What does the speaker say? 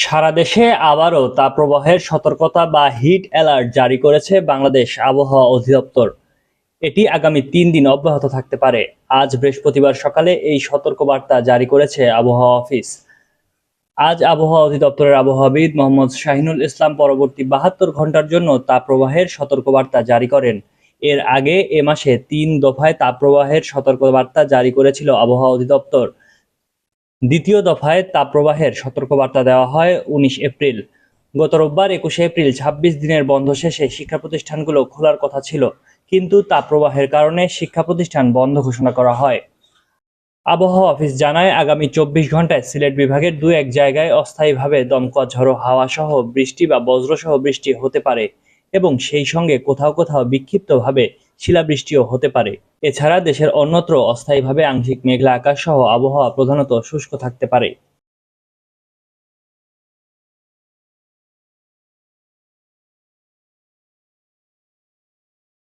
সারা দেশে আবারও তাপপ্রবাহের সতর্কতা বা হিট অ্যালার্ট জারি করেছে বাংলাদেশ আবহাওয়া অধিদপ্তর। এটি আগামী 3 দিন অব্যাহত থাকতে পারে। আজ বৃহস্পতিবার সকালে এই সতর্কবার্তা জারি করেছে আবহাওয়া অফিস। আজ আবহাওয়া অধিদপ্তরের আবহাওয়াবিদ মোহাম্মদ শাহিনুল ইসলাম পরবর্তী 72 ঘন্টার জন্য তাপপ্রবাহের সতর্কবার্তা জারি করেন। এর আগে এ মাসে 3 দফায় তাপপ্রবাহের সতর্কবার্তা জারি করেছিল আবহাওয়া অধিদপ্তর। দ্বিতীয় দফায় তাপপ্রবাহের সতর্কবার্তা দেওয়া হয় 19 এপ্রিল। গত রোববার 21 এপ্রিল 26 দিনের বন্ধ শেষে শিক্ষা প্রতিষ্ঠানগুলো খোলার কথা ছিল, কিন্তু তাপপ্রবাহের কারণে শিক্ষা প্রতিষ্ঠান বন্ধ ঘোষণা করা হয়। আবহাওয়া অফিস জানায়, আগামী 24 ঘন্টায় সিলেট বিভাগের 2-1 জায়গায় অস্থায়ীভাবে দমকা ঝড়ো হাওয়া সহ বৃষ্টি বা বজ্রসহ বৃষ্টি হতে পারে এবং সেই সঙ্গে কোথাও কোথাও বিক্ষিপ্তভাবে শিলাবৃষ্টিও হতে পারে। এছাড়া দেশের অন্যত্র অস্থায়ীভাবে আংশিক মেঘলা আকাশ সহ আবহাওয়া প্রধানত শুষ্ক থাকতে পারে।